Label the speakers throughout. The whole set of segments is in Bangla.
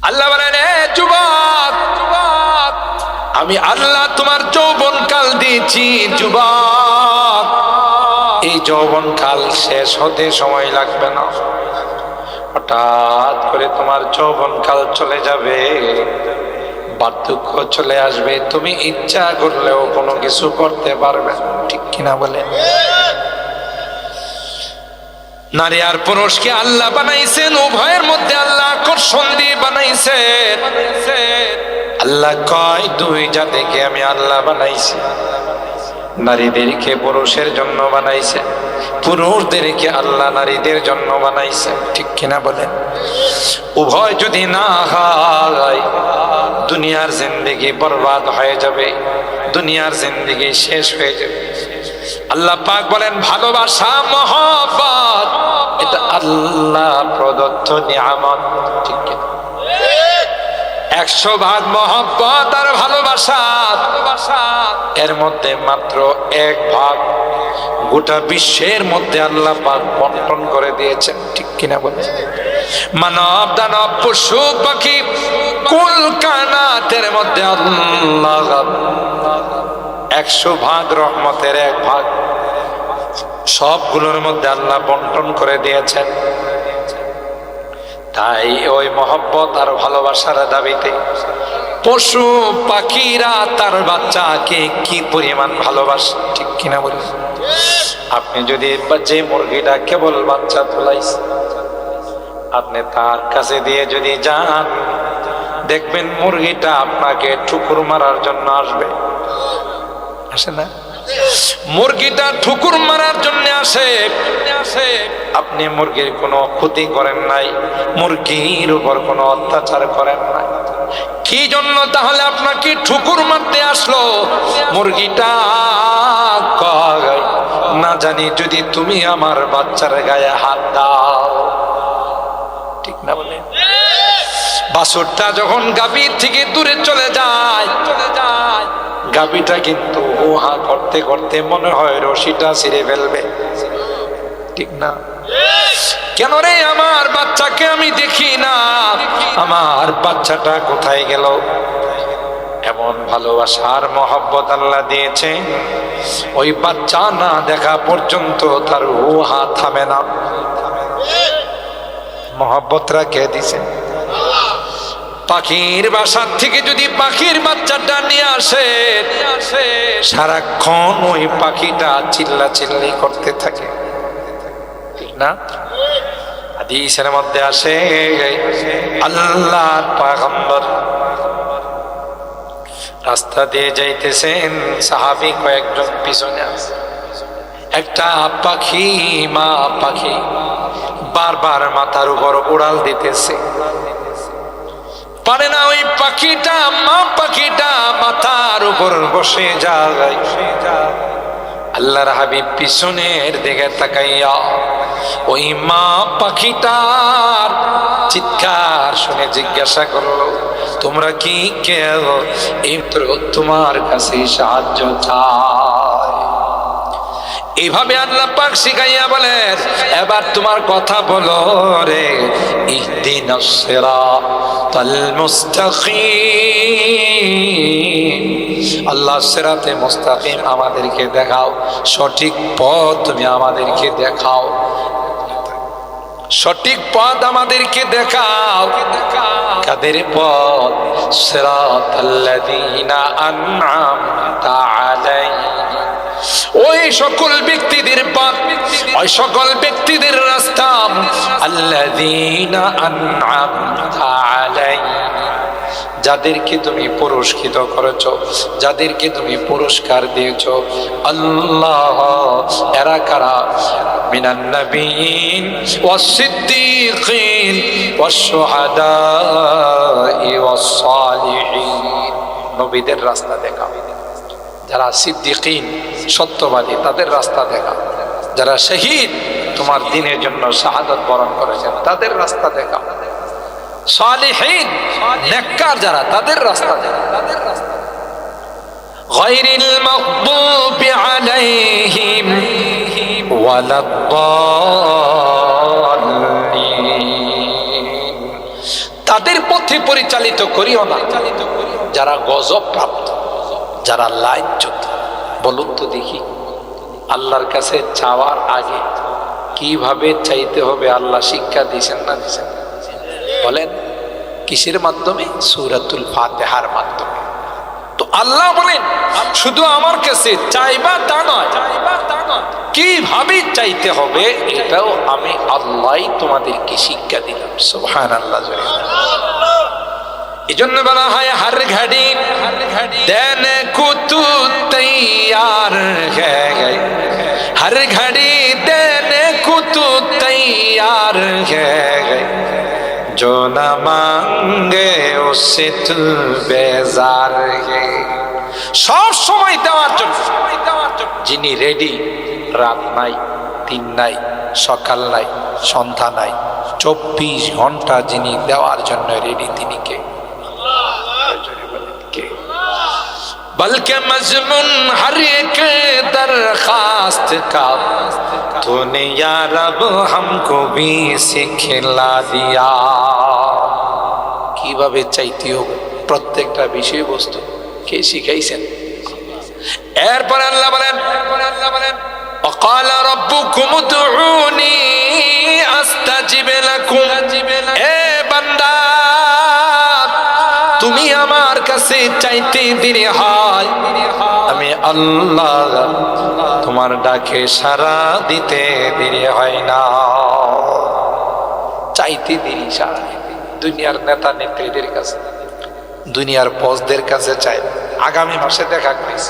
Speaker 1: আল্লাহ বলেন, এ যুবক, আমি আল্লাহ তোমার যৌবনকাল দিয়েছি যুবক, এই যৌবনকাল শেষ হতে সময় লাগবে না। হঠাৎ করে তোমার যৌবনকাল চলে যাবে, বার্ধক্য চলে আসবে, তুমি ইচ্ছা করলেও কোনো কিছু করতে পারবে না। ঠিক কিনা বলে? নারী আর পুরুষকে আল্লাহ বানাইছেন, উভয়ের মধ্যে আল্লাহ আকর্ষণ দিয়ে বানাইছেন। আল্লাহ কয়, দুই জাতিকে আমি আল্লাহ বানাইছি। নারীদেরকে পুরুষের জন্য বানাইছে, পুরুষদেরকে আল্লাহ নারীদের জন্য বানাইছে। ঠিক কিনা বলেন? উভয় যদি না হয়, দুনিয়ার জিন্দেগি বরবাদ হয়ে যাবে, দুনিয়ার জিন্দেগি শেষ হয়ে যাবে। আল্লাহ পাক বলেন, ভালোবাসা মহব্বত এটা আল্লাহ প্রদত্ত নিয়ামত। ঠিক কিনা? 100 ভাগ মহব্বত আর ভালোবাসা, এর মধ্যে মাত্র 1 ভাগ গোটা বিশ্বের মধ্যে আল্লাহ পাক বন্টন করে দিয়েছেন। ঠিক কিনা বলে? মানব দানব পশু পাখি কুল কায়নাতের মধ্যে আল্লাহ 100 ভাগ রহমতের 1 ভাগ সবগুলোর মধ্যে আল্লাহ বন্টন করে দিয়েছেন। তাই ওই মহব্বত আর ভালোবাসার দাবিতে পশু পাখিরা তার বাচ্চাকে কি পরিমাণ ভালোবাসে। ঠিক কিনা বলি? আপনি যদি যে মুরগিটা কেবল বাচ্চা তোলাইছে, আপনি তার কাছে দিয়ে যদি যান, দেখবেন মুরগিটা আপনাকে ঠুকুর মারার জন্য আসবে। আসে না? মুরগিটা ঠুকুর মারার জন্য আসে। আপনি মুরগির কোনো ক্ষতি করেন নাই, মুরগির উপর কোনো অত্যাচার করেন নাই, কি জন্য তাহলে আপনাকে ঠুকুর মারতে আসলো? মুরগিটা কয়, না জানি যদি তুমি আমার বাচ্চার গায়ে হাত দাও। ঠিক না বলে? বাছুরটা যখন গাভীর থেকে দূরে চলে যায়, গাভীটা কিন্তু উহা করতে করতে মনে হয় রশিটা ছিঁড়ে ফেলবে। ঠিক না? কেন রে, আমার বাচ্চাকে আমি দেখি না, আমার বাচ্চাটা কোথায় গেল? এমন ভালোবাসার মহব্বত আল্লাহ দিয়েছেন, ওই বাচ্চা না দেখা পর্যন্ত তার উহা থামে না। মহব্বতরা কে দিছেন? পাখির বাসার থেকে যদি পাখির বাচ্চাটা নিয়ে আসে, সারাক্ষণ ওই পাখিটা চিল্লা চিল্লি করতে থাকে। ঠিক না? হাদিসের মধ্যে আসে, আল্লাহর পয়গম্বর রাস্তা দিয়ে যাইতেছেন, সাহাবী কয়েকজন পিছনে আছে। একটা পাখি, মা পাখি বারবার মাথার উপর উড়াল দিতেছে, পারে না ওই পাখিটা, মা পাখিটা মাথার উপর বসে যায়। আল্লাহর হাবিব পিছনের দিকে তাকাইয়া ওই মা পাখিটার চিৎকার শুনে জিজ্ঞাসা করলো, তোমরা কি কেউ তোমার কাছে সাহায্য চায়? এইভাবে আল্লাহ পাক শিখাইয়া বলেন, এবার তোমার কথা বলো রে, ইহদিনাস সিরাতাল মুস্তাকিম। আল্লাহ সিরাতে মুস্তাকিম আমাদেরকে দেখাও, সঠিক পথ তুমি আমাদেরকে দেখাও, সঠিক পথ আমাদেরকে দেখাও। কাদের পথ? সিরাতাল্লাযীনা আন'আমতা আলাইহিম, ওই সকল ব্যক্তিদের পথ, ওই সকল ব্যক্তিদের রাস্তা। আল্লাযীনা আন'আমতা আলাইহিম, যাদেরকে তুমি পুরস্কৃত করেছো, যাদেরকে তুমি পুরস্কার দিয়েছো। আল্লাহ, এরা কারা? মিনান নাবিয়িন ওয়াস সিদ্দীকিন ওয়াস শুহাদাই ওয়াস সালিহিন। নবীদের রাস্তা দেখাও। যারা সিদ্দিকিন, সত্যবাদী, তাদের রাস্তা দেখাও। যারা শহীদ, তোমার দ্বীনের জন্য শাহাদাত বরণ করেছেন, তাদের রাস্তা দেখাও। সালিহিন, নেককার যারা, তাদের রাস্তা দেখাও। গায়রিল মাগদুবি আলাইহিম ওয়ালাদ-দাল্লিন, তাদের পথে পরিচালিত করিও না যারা গজব প্রাপ্ত, যারা লাজ্জিত। বলুন তো দেখি, আল্লাহর কাছে চাওয়ার আগে কিভাবে চাইতে হবে আল্লাহ শিক্ষা দিয়েছেন না দিয়েছেন? বলেন কিসের মাধ্যমে? সূরাতুল ফাতিহার মাধ্যমে। তো আল্লাহ বলেন শুধু আমার কাছে চাইবা তা নয়, কিভাবে চাইতে হবে এটাও আমি আল্লাহই তোমাদেরকে শিক্ষা দিলাম। সুবহানাল্লাহ। এজন্য বলা হয় হর ঘড়ি দেনে কো তু তৈয়ার হ্যায়, হর ঘড়ি দেনে কো তু তৈয়ার হ্যায়, जो न मांगे उससे तू बेजार है। সব সময় দেওয়ার জন্য যিনি রেডি, রাত নাই, দিন নাই, সকাল নাই, সন্ধ্যা নাই, 24 ঘন্টা যিনি দেওয়ার জন্য রেডি, তিনি কে? बल्कि मजमून हर एक दरखास्त का तूने या रब हमको भी सिखला दिया। কিভাবে চাইতে হবে প্রত্যেকটা বিষয়বস্তু কে শিখাইছেন? এরপর আল্লাহ বলেন وقال ربكم ادعوني استجب لكم। এ বান্দা, তুমি আমার কাছে চাইতে দেরি হয়, আমি আল্লাহ তোমার ডাকে সাড়া দিতে দেরি হয় না। চাইতে দেরি, সাড়া দিতে। দুনিয়ার নেতা নেত্রীদের কাছে, দুনিয়ার বসদের কাছে চাই, আগামী মাসে দেখা করিস,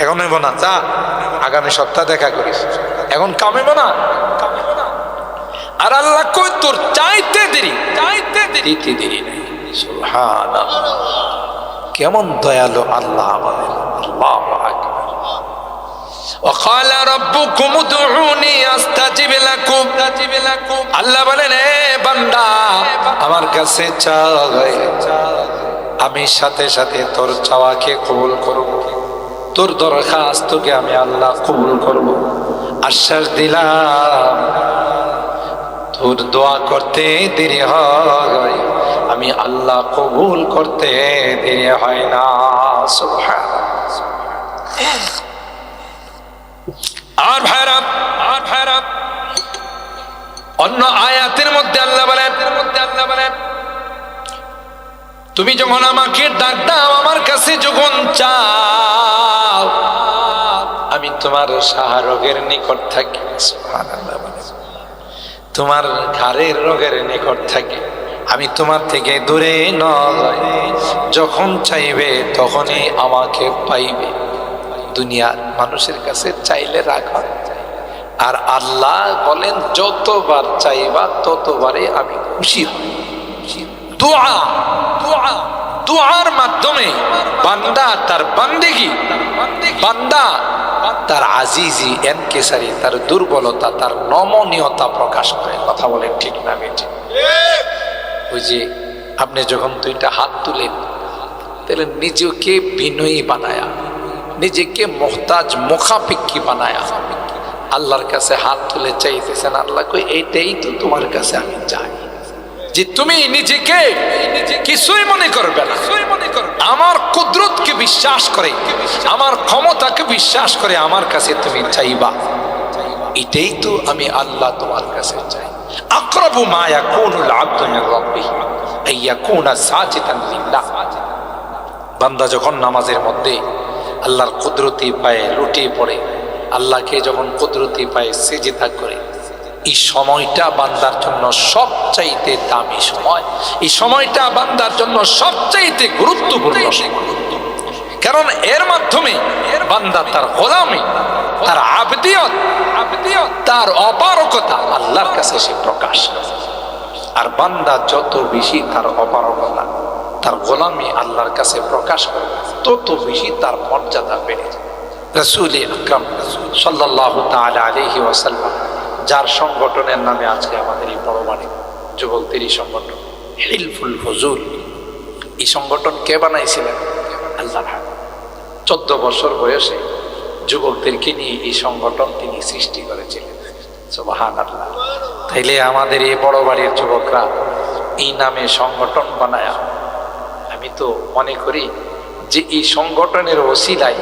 Speaker 1: এখন হইব না, যা আগামী সপ্তাহ দেখা করিস, এখন কামিব না। আর আল্লাহ কই তোর চাইতে দেরি, চাইতে দিতে দেরি নেই। সুবহানাল্লাহ, কেমন দয়ালু আল্লাহ আমাদের। আল্লাহু আকবার। وقال ربكم ادعوني استجب لكم। আল্লাহ বলেন এ বান্দা আমার কাছে চাও, আমি সাথে সাথে তোর চাওয়াকে কবুল করব, তোর দরখাস্তকে আমি আল্লাহ কবুল করব। আশ্বাস দিলাম তোর দোয়া করতে দেরি হয়, আমি আল্লাহ কবুল করতে দেরি হয় না। সুবহানাল্লাহ। আর ভাইরা অন্য আয়াতের মধ্যে আল্লাহ বলেন তুমি যখন আমাকে ডাক দাও, আমার কাছে যখন চাও, আমি তোমার শাহরোগের নিকট থাকি। সুবহানাল্লাহ। তোমার ঘাড়ের রোগের নিকট থাকি, আমি তোমার থেকে দূরে নয়। যখন চাইবে তখনই আমাকে পাইবে। দুনিয়ার মানুষের কাছে চাইলে রাগ হয়, আর আল্লাহ বলেন যতবার চাইবা ততবারে আমি খুশি হই। দুআর মাধ্যমে বান্দা তার বান্দেগি, বান্দা তার আজিজি এনকেসারি, তার দুর্বলতা, তার নমনীয়তা প্রকাশ করে। কথা বলেন ঠিক না বেঠিক? ওই যে আপনি যখন দুইটা হাত তুলেন, তাহলে নিজেকে বিনয়ী বানায়া, নিজেকে মুহতাজ মুখাপেক্ষী বানায়া আল্লাহর কাছে হাত তুলে চাইতেছেন। আল্লাহ কই এইটাই তো তোমার কাছে আমি চাই, যে তুমি নিজেকে কিছুই মনে করবে না, আমার কুদরতকে বিশ্বাস করে, আমার ক্ষমতাকে বিশ্বাস করে আমার কাছে তুমি চাইবা। এটাই তো আমি আল্লাহ তোমার কাছে চাই। আকরাবু মা ইয়াকুনুল আবদু মির রাব্বিহি আইয়াকুনা সাজিদান লিল্লাহ। বান্দা যখন নামাজের মধ্যে আল্লাহর কুদরতি পায়ে লুটিয়ে পড়ে, আল্লাহকে যখন কুদরতি পায়ে সিজদা করে, এই সময়টা বান্দার জন্য সবচাইতে দামি সময়। এই সময়টা বান্দার জন্য সবচাইতে গুরুত্বপূর্ণ, কারণ এর মাধ্যমে বান্দা তার গোলামি, তার আবদিয়ত, তার অপারগতা আল্লাহর কাছে সে প্রকাশ করে। আর বান্দা যত বেশি তার অপারগতা, তার গোলামি আল্লাহর কাছে প্রকাশ করে, তত বেশি তার মর্যাদা বেড়ে যায়। রাসূল আকরাম সাল্লাল্লাহু তাআলা আলাইহি ওয়াসাল্লাম, যার সংগঠনের নামে আজকে আমাদের এই বড়বাড়ি যুবকদের এই সংগঠন হিলফুল ফুজুল, এই সংগঠন কে বানাইছিলেন? আল্লাহ। 14 বছর বয়সে যুবকদেরকে নিয়ে এই সংগঠন তিনি সৃষ্টি করেছিলেন। সুবহানাল্লাহ। তাইলে আমাদের এই বড় বাড়ির যুবকরা এই নামে সংগঠন বানায়া, আমি তো মনে করি যে এই সংগঠনের ওসিলায়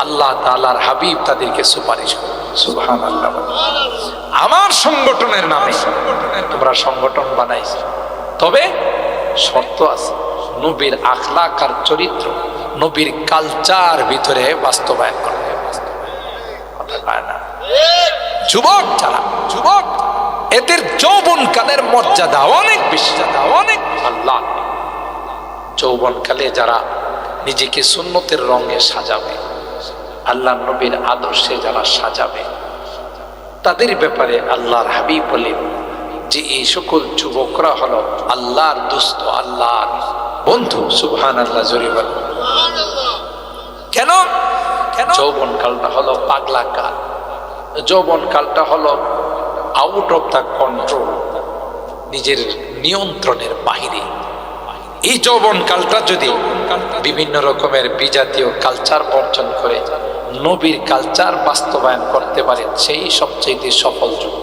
Speaker 1: আল্লাহ তাআলার হাবিব তাদেরকে সুপারিশ করে। সুবহানাল্লাহ। আমার সংগঠনের নামে তোমরা সংগঠন বানাইছো, তবে শর্ত আছে, নবীর আখলাক আর চরিত্র, নবীর কালচার ভিতরে বাস্তবায়ন করতে হবে। কথা কয় না? যুবক যারা, যুবক এদের যৌবনকালের মর্যাদা অনেক বেশি, অনেক আল্লাহ। যৌবনকালে যারা নিজেকে সুন্নতের রঙে সাজাবে, আল্লাহ নবীর আদর্শে যারা সাজাবে, তাদের ব্যাপারে আল্লাহর হাবিব বলেন যে এই সকল যুবকরা হলো আল্লাহর দোস্ত, আল্লাহর বন্ধু। সুবহানাল্লাহ, জোরে বলেন। কেন? যৌবনকালটা হলো পাগলা কাল, যৌবনকালটা হলো আউট অফ দ্য কন্ট্রোল, নিজের নিয়ন্ত্রণের বাহিরে। এই যৌবনকালটা যদি বিভিন্ন রকমের বিজাতীয় কালচার বর্জন করে নবীর কালচার বাস্তবায়ন করতে পারে, সেই সবচেয়ে সফল যুগ।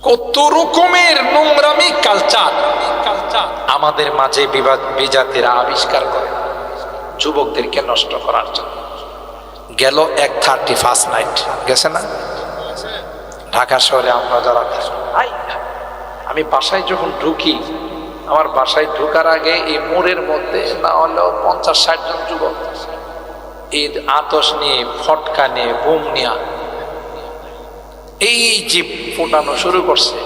Speaker 1: কত রকমের নোংরামি কালচার আমাদের মাঝে বিজাতিরা আবিষ্কার করে যুবকদেরকে নষ্ট করার জন্য। গেল এক 31st নাইট গেছে না ঢাকা শহরে? আমরা যারা আমি বাসায় যখন ঢুকি, আমার বাসায় ঢুকার আগে এই মোড়ের মধ্যে না হলেও 50-60 জন যুবক এই আতশ নিয়ে, ফটকা নিয়ে, বোম নিয়ে এই যে ফোটানো শুরু করছে।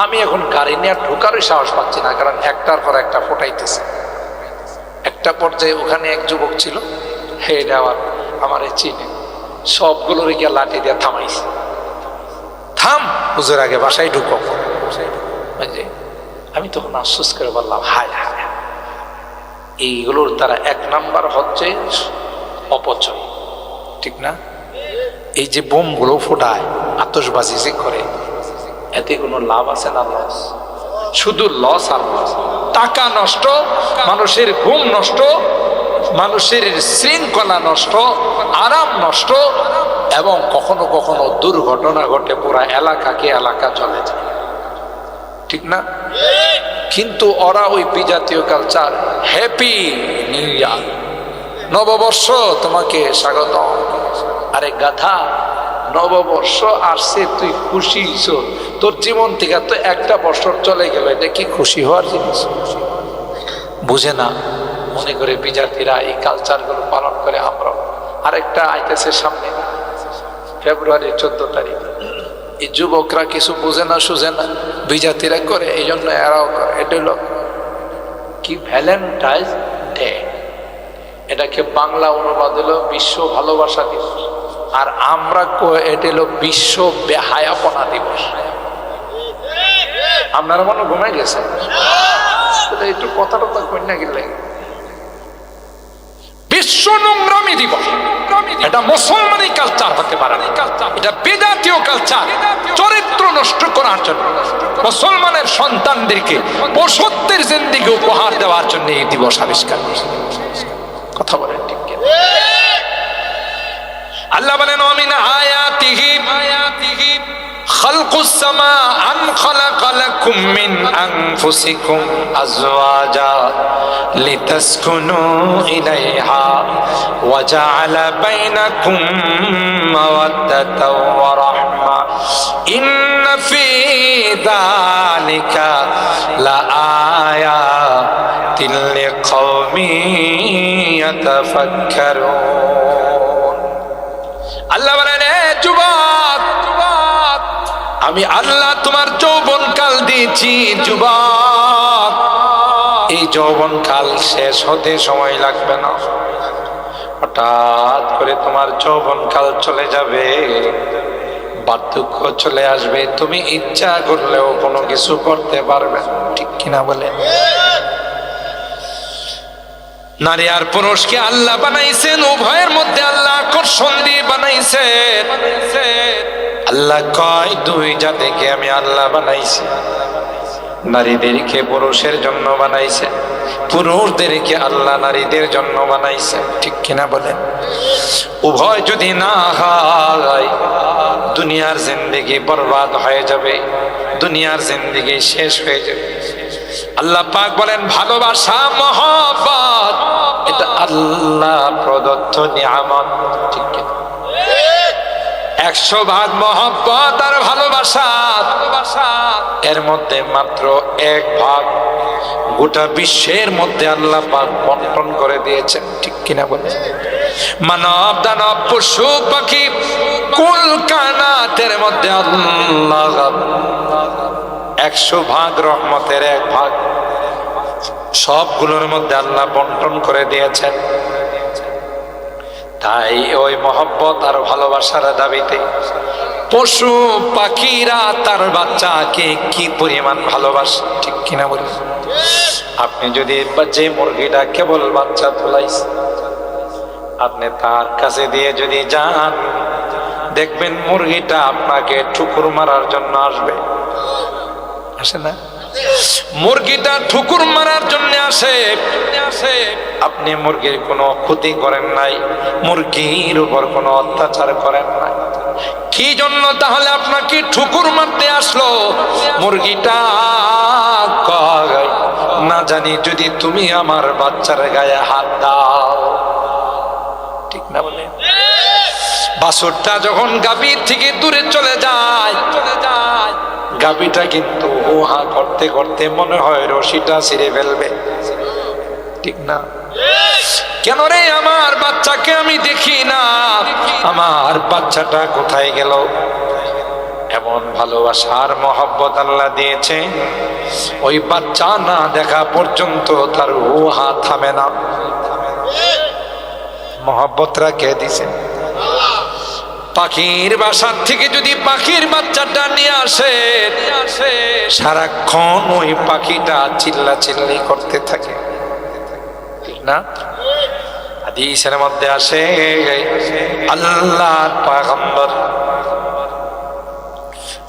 Speaker 1: আমি এখন গাড়ি নিয়ে ঢোকারই সাহস পাচ্ছি না, কারণ একটার পর একটা ফোটাইতেছে। একটা পর্যায়ে ওখানে এক যুবক ছিল, হে দেওয়ার আমার চিনে, সবগুলোর গিয়ে লাঠি দিয়ে থামাইছে। থাম হুজুর, আগে বাসায় ঢুকো। আমি তখন আফসোস করে বললাম, হায় হায়, এইগুলোর তারা 1 নাম্বার হচ্ছে অপচয়, ঠিক না? এই যে বোমগুলো ফোটায়, আতশবাজি যে করে, এতে কোনো লাভ আছে না লস? শুধু লস আর লস। টাকা নষ্ট, মানুষের ঘুম নষ্ট, মানুষের শৃঙ্খলা নষ্ট, আরাম নষ্ট, এবং কখনো কখনো দুর্ঘটনা ঘটে, পুরা এলাকাকে এলাকা চলে যায়, ঠিক না? কিন্তু ওরা ওই বিজাতীয় কালচার, হ্যাপি নিউ ইয়ার, নববর্ষ তোমাকে স্বাগত। আরে গাধা, নববর্ষ আসছে, তুই খুশি, তোর জীবন থেকে তো একটা বছর চলে গেল, এটা কি খুশি হওয়ার জিনিস? বুঝে না, মনে করে বিজাতিরা এই কালচার গুলো পালন করে। আমরা আরেকটা আইতেছে সামনে, ফেব্রুয়ারি 14 তারিখ। এই যুবকরা কিছু বুঝে না, সুঝে না, বিজাতিরা করে, এই জন্য এরাও করে। এটা হলো কি? Valentine's day. এটাকে বাংলা অনুবাদ হলো বিশ্ব ভালোবাসা দিবস, আর আমরা এটা হলো বিশ্ব বেহায়াপনা দিবস। আপনারা মনে ঘুমাই গেছে? একটু কথাটা তো কন্যা গেলে বিশ্ব নোংরামি দিবস। এটা মুসলমানি কালচার হতে পারে না, এটা বিজাতীয় কালচার। চরিত্র নষ্ট করার জন্য, মুসলমানের সন্তানদেরকে পশুত্বের জিন্দেগি উপহার দেওয়ার জন্য এই দিবস আবিষ্কার। কথা বলেন ঠিক কিনা? আল্লাহ বলেন, ওয়ামিন আয়াতিহি খালকুস সামা আন খালাকা লাকুম মিন আনফুসিকুম আজওয়াজা লিতাসকুনু ইলাইহা ওয়া জাআলা বাইনাকুম মাওয়াদ্দাতাও ওয়া রাহমা ইন্না ফি যালিকা লাআয়াতিন লিকাওমিন ইয়াতাফাক্কারুন। আল্লাহ বলেন, যুবক, আমি আল্লাহ তোমার যৌবনকাল দিয়েছি। যুবক, এই যৌবনকাল শেষ হতে সময় লাগবে না। হঠাৎ করে তোমার যৌবনকাল চলে যাবে, বার্ধক্য চলে আসবে, তুমি ইচ্ছা করলেও কোনো কিছু করতে পারবে না, ঠিক কিনা বলে? নারী আর পুরুষকে আল্লাহ বানাইছেন, উভয়ের মধ্যে আল্লাহ আকর্ষণ দিয়ে বানাইছেন। আল্লাহ কয়, 2 জাতিকে আমি আল্লাহ বানাইছি। নারীদেরকে পুরুষের জন্য বানাইছে, পুরুষদেরকে আল্লাহ নারীদের জন্য বানাইছে, ঠিক কিনা বলেন? উভয় যদি না হয়, দুনিয়ার জিন্দেগি বরবাদ হয়ে যাবে, দুনিয়ার জিন্দেগি শেষ হয়ে যাবে। আল্লাহ পাক বলেন ভালোবাসা মহব্বত এটা আল্লাহ প্রদত্ত নিয়ামত। ঠিক কি? 100 ভাগ মহব্বত আর ভালোবাসা, এর মধ্যে মাত্র 1 ভাগ গোটা বিশ্বের মধ্যে আল্লাহ পাক বন্টন করে দিয়েছেন। ঠিক কিনা বলেন? মানব দানব পশু পাখি কুল কানাতের মধ্যে আল্লাহ 100 ভাগ রহমতের 1 ভাগ সবগুলোর মধ্যে আল্লাহ বন্টন করে দিয়েছেন। তাই ওই মহব্বত আর ভালোবাসার দাবিতে পশু পাখিরা তার বাচ্চাকে কি পরিমাণ ভালোবাসে। ঠিক কিনা বলি? আপনি যদি যে মুরগিটা কেবল বাচ্চা তোলাইছে আপনি তার কাছে দিয়ে যদি যান দেখবেন মুরগিটা আপনাকে ঠুকুর মারার জন্য আসবে। আসে না? মুরগিটা ঠুকুর মারার জন্য আসে। আপনি মুরগির কোনো ক্ষতি করেন নাই, মুরগির উপর কোনো অত্যাচার করেন নাই, কি জন্য তাহলে আপনাকে ঠুকুর মারতে আসলো? মুরগিটা কয় না জানি যদি তুমি আমার বাচ্চার গায়ে হাত দাও। ঠিক না বলে? বাছুরটা যখন গাভীর থেকে দূরে চলে যায় গাভীটা কিন্তু উহা করতে করতে মনে হয় রশিটা ছিঁড়ে ফেলবে। ঠিক না? কেন রে আমার বাচ্চাকে আমি দেখি না, আমার বাচ্চাটা কোথায় গেল? এমন ভালোবাসার মহব্বত আল্লাহ দিয়েছেন ওই বাচ্চা না দেখা পর্যন্ত তার উহা থামে না। মহব্বতরা কে দিছেন? পাখির বাসার থেকে যদি পাখির বাচ্চাটা নিয়ে আসে সারাক্ষণ ওই পাখিটা চিল্লা চিল্লি করতে থাকে। ঠিক না? হাদিসের মধ্যে আসে আল্লাহর পয়গম্বর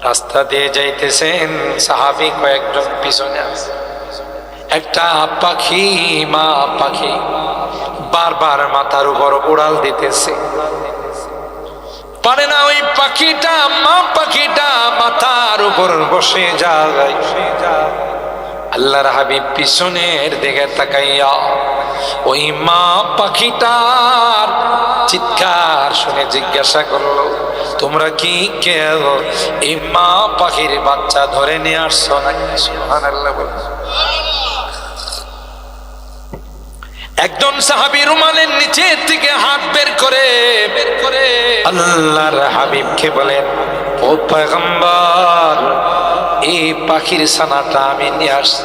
Speaker 1: রাস্তা দিয়ে যাইতেছেন, সাহাবী কয়েকজন পিছনে আছে। একটা পাখি, মা পাখি বারবার মাথার উপর উড়াল দিতেছে, পারে না ওই পাখিটা, মা পাখিটা মাথার উপর বসে যায়। আল্লাহর হাবিব পিছনের দিকে তাকাইয়া ওই মা পাখিটার চিৎকার শুনে জিজ্ঞাসা করলো, তোমরা কি কেউ এই মা পাখির বাচ্চা ধরে নিয়ে আসছো নাকি? সুবহানাল্লাহ বলে। একজন সাহাবী রুমালের নিচে থেকে হাত বের করে আল্লাহর হাবিবকে বলেন, ও পয়গম্বর এই পাখির ছানাটা আমি নিয়ে আসছি,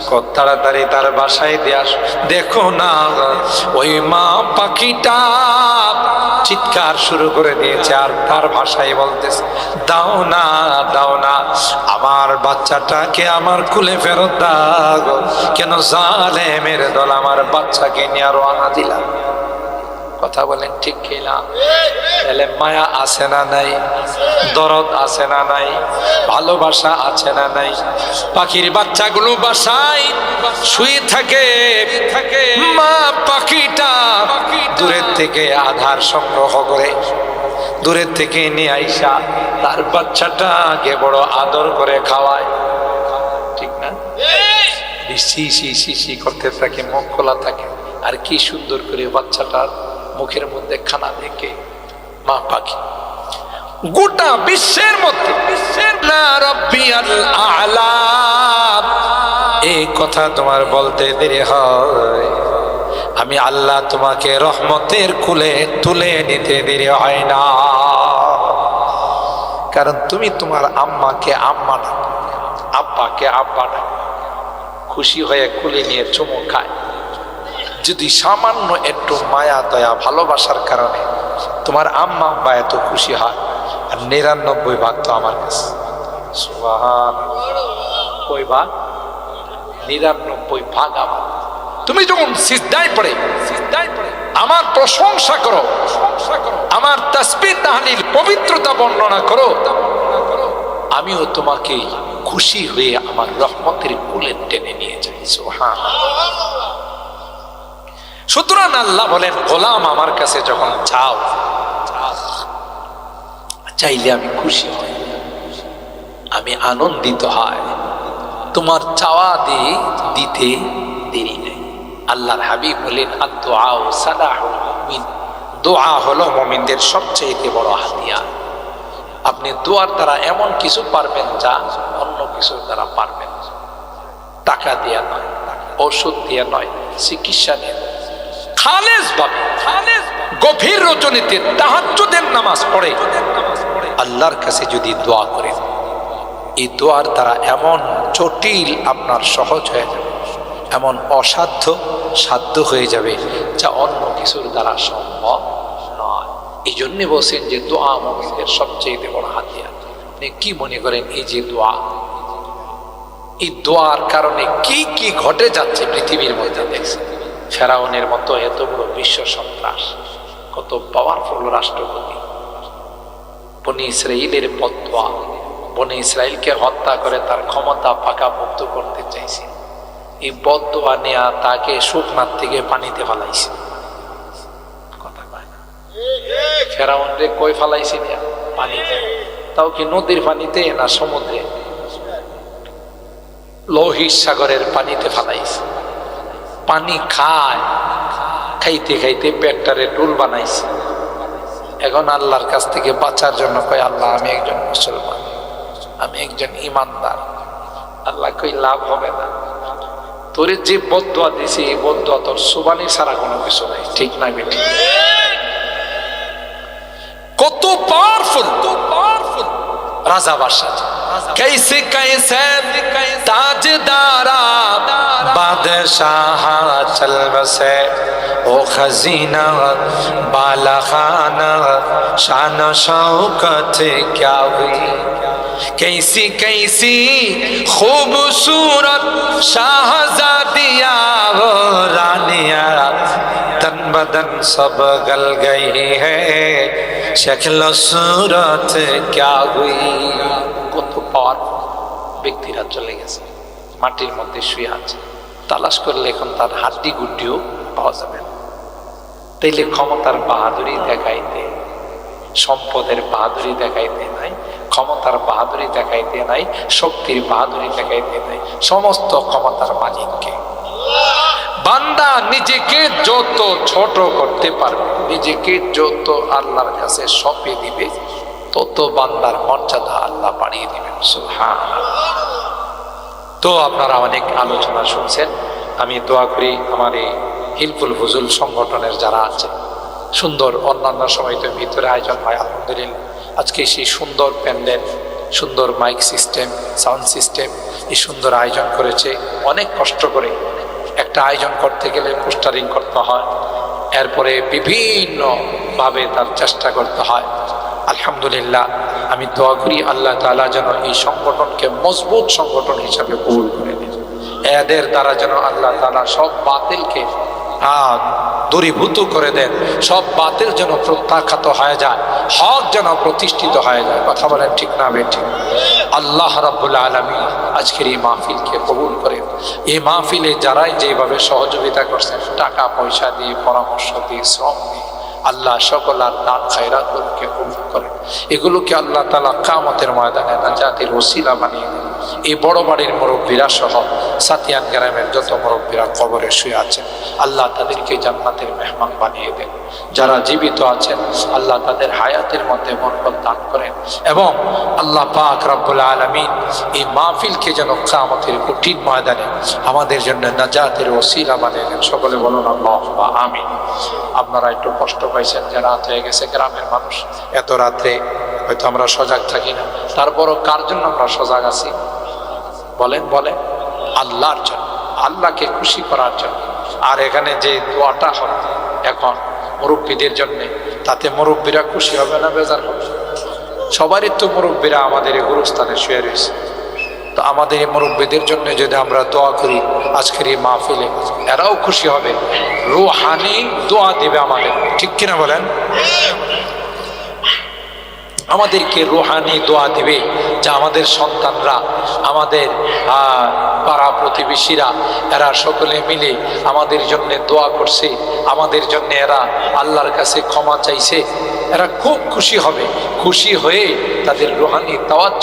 Speaker 1: কত তাড়াতাড়ি তার বাসায় দিয়ে আস। দেখো না ওই মা পাখিটা চিৎকার শুরু করে দিয়েছে আর তার ভাষায় বলতেছে, দাও না দাও না আমার বাচ্চাটাকে আমার কুলে ফেরত দাও। কেন জালেমের দল আমার বাচ্চাকে নিয়ে আরো আনা দিলাম? কথা বলেন ঠিক কিনা? তাহলে মায়া আছে না নাই? দরদ আছে না নাই? ভালোবাসা আছে না নাই? পাখির বাচ্চাগুলো বাসায় শুয়ে থাকে, মা পাখিটা দূরের থেকে আধার সংগ্রহ করে দূরের থেকে নিয়ে আইসা তার বাচ্চাটাকে বড় আদর করে খাওয়ায়। ঠিক না? সি সি সি সি করতে থাকে, মুখ খোলা থাকে, আর কি সুন্দর করে বাচ্চাটার মুখের মধ্যে খানা দেখে মা পাখি। গোটা বিশ্বের মধ্যে এই কথা তোমার বলতে দেরি হয়, আমি আল্লাহ তোমাকে রহমতের কুলে তুলে নিতে দেরি হয় না। কারণ তুমি তোমার আম্মাকে আম্মা না, আব্বাকে আব্বা না, খুশি হয়ে কুলে নিয়ে চুমু খায়। যদি সামান্য একটু মায়া দয়া ভালোবাসার কারণে তোমার আম্মা আব্বা এত খুশি হয়, আর 99 ভাগ তো আমার কাছে। কই ভাগ? 99 ভাগ আমার। তুমি যখন সিজদায় পড়ে আমার প্রশংসা করো, আমার তাসবিহ তাহলিল পবিত্রতা বর্ণনা করো, আমিও তোমাকে খুশি হয়ে আমার রহমতের কুলে টেনে নিয়ে যাই। সুবহানাল্লাহ। সুতরাং আল্লাহ বলেন, গোলাম আমার কাছে যখন চাও চাইলে আমি খুশি হই। আমি আনন্দিত হয়। তোমার চাওয়া দিতে দেরি নেই। আল্লাহর হাবিব বলেন, আদ-দুআউ সালাহুল মুমিন, দোয়া হলো মুমিনদের সবচেয়ে বড় হাতিয়ার। আপনি দোয়ার দ্বারা এমন কিছু পারবেন যা অন্য কিছুর দ্বারা পারবেন না। টাকা দিয়ে নয়, ওষুধ দিয়ে নয়, চিকিৎসা দিয়ে নয়, খালেস ভাবে গভীর রজনীতে তাহাজ্জুদের নামাজ পড়ে আল্লাহর কাছে যদি দোয়া করেন, এই দোয়ার দ্বারা এমন জটিল আপনার সহজ হয়ে যাবে, এমন অসাধ্য সাধ্য হয়ে যাবে যা অন্য কিছুর দ্বারা সম্ভব নয়। এই জন্যে বলছেন যে দোয়া মুমিনদের সবচেয়ে বড় হাতিয়ার। আপনি কি মনে করেন এই যে দোয়া, এই দোয়ার কারণে কি কি ঘটে যাচ্ছে পৃথিবীর মধ্যে দেখছেন? ফেরাউনের মতো এত বড় বিশ্ব সন্ত্রাস, কত পাওয়ারফুল রাষ্ট্রপতি, বনি ইসরাইলের বদদোয়া, বনি ইসরাইলকে হত্যা করে তার ক্ষমতা পাকাপোক্ত করতে চাইছে। এই বদদোয়া নেয়া তাকে শুকনার থেকে পানিতে ফালাইছে। কথা কয় না? ফেরাউনরে কই ফালাইছে? পানিতে। তাও কি নদীর পানিতে না সমুদ্রে? লোহিত সাগরের পানিতে ফালাইছে। পানি খাইতে খাইতে পেটটারে টুল বানাইছে। এখন আল্লাহর কাছ থেকে বাঁচার জন্য কয়, আল্লাহ আমি একজন মুসলমান, আমি একজন ইমানদার। আল্লাহ কই লাভ হবে না, তোরে যে বদদোয়া দিছি এই বদদোয়া তোর সুবানি ছাড়া কোনো কিছু নাই। ঠিক না বেটি? কত পাওয়ারফুল রাজা বাদশাহ, कैसे कैसे ताजदारा बादशाह चल बसे, ओ खजीना बाला खाना शान शौकत क्या हुई, कैसी कैसी खूबसूरत शाहजादिया वो रानिया, तन बदन सब गल गई है, शक्ल सूरत क्या हुई। কত পাওয়ারফুল ব্যক্তিরা চলে গেছে, মাটির মধ্যে শুয়ে আছে, তালাশ করলে এখন তার হাড্ডি গুড্ডিও পাওয়া যাবে না। তাইলে ক্ষমতার বাহাদুরি দেখাইতে, সম্পদের বাহাদুরি দেখাইতে নাই, ক্ষমতার বাহাদুরি দেখাইতে নাই, শক্তির বাহাদুরি দেখাইতে নাই, সমস্ত ক্ষমতার মালিককে। বান্দা নিজেকে যত ছোট করতে পারবে, নিজেকে যত আল্লাহর কাছে সঁপে দিবে, তত বান্দার মর্যাদা আল্লাহ বাড়িয়ে দিবেন। সুবহানাল্লাহ। তো আপনারা অনেক আলোচনা শুনছেন। আমি দোয়া করি আমার এই হিলফুল ফুজুল সংগঠনের যারা আছে, সুন্দর অন্যান্য সময় তো ভিতরে আয়োজন হয়, আলহামদুলিল্লাহ আজকে সেই সুন্দর প্যান্ডেল, সুন্দর মাইক সিস্টেম, সাউন্ড সিস্টেম, এই সুন্দর আয়োজন করেছে। অনেক কষ্ট করে একটা আয়োজন করতে গেলে পোস্টারিং করতে হয়, এরপরে বিভিন্নভাবে তার চেষ্টা করতে হয়। আলহামদুলিল্লাহ আমি দোয়া করি আল্লাহ তাআলা যেন এই সংগঠনকে মজবুত সংগঠন হিসাবে কবুল করে দেন। এদের দ্বারা যেন আল্লাহ তাআলা সব বাতিলকে দূরীভূত করে দেন, সব বাতিল যেন প্রত্যাখ্যাত হয়ে যায়, হক যেন প্রতিষ্ঠিত হয়ে যায়। কথা বলেন ঠিক না বেঠিক? আল্লাহ রাব্বুল আলামিন আজকের এই মাহফিলকে কবুল করে, এই মাহফিলে যারাই যেভাবে সহযোগিতা করছেন, টাকা পয়সা দিয়ে, পরামর্শ দিয়ে, শ্রম দিয়ে, আল্লাহ সকল আর দান খায়রাতকে কবুল করেন। এগুলোকে আল্লাহ তাআলা কিয়ামতের ময়দানে নাজাতের ওসিলা বানিয়ে দেন। এই বড় বাড়ির মুরব্বীরা সহ সাতিয়ান গ্রামের যত মুরব্বীরা কবরে শুয়ে আছেন, আল্লাহ তাদেরকে জান্নাতের মেহমান বানিয়ে দেন। যারা জীবিত আছেন আল্লাহ তাদের হায়াতের মধ্যে বরকত দান করেন, এবং আল্লাহ পাক রব্বুল আলামিন এই মাহফিলকে যেন কিয়ামতের কঠিন ময়দানে আমাদের জন্য নাজাতের ওসিলা বানিয়ে দেন। সকলে বলুন আল্লাহুম্মা আমিন। আপনারা একটু কষ্ট পাইছেন যে রাত হয়ে গেছে, গ্রামের মানুষ, এত রাত্রে হয়তো আমরা সজাগ থাকি না, তারপরও কার জন্য আমরা সজাগ আছি? বলেন বলেন, আল্লাহর জন্য, আল্লাহকে খুশি করার জন্য। আর এখানে যে দোয়াটা হয় এখন মুরব্বীদের জন্য, তাতে মুরব্বীরা খুশি হবে না বেজার হবে? সবারই তো মুরব্বীরা আমাদের এই গুরুস্থানে শুয়ে রয়েছে, তো আমাদের এই মুরব্বীদের জন্য যদি আমরা দোয়া করি আজকের এই মাহফিলে, এরাও খুশি হবে, রুহানি দোয়া দিবে আমাদের। ঠিক কিনা বলেন? আমাদেরকে রুহানি দোয়া দিবে, যে আমাদের সন্তানরা, আমাদের পাড়া প্রতিবেশীরা, এরা সকলে মিলে আমাদের জন্য দোয়া করছে, আমাদের জন্য এরা আল্লাহর কাছে ক্ষমা চাইছে, এরা খুব খুশি হবে। খুশি হয়ে তাদের রুহানি দাওয়াত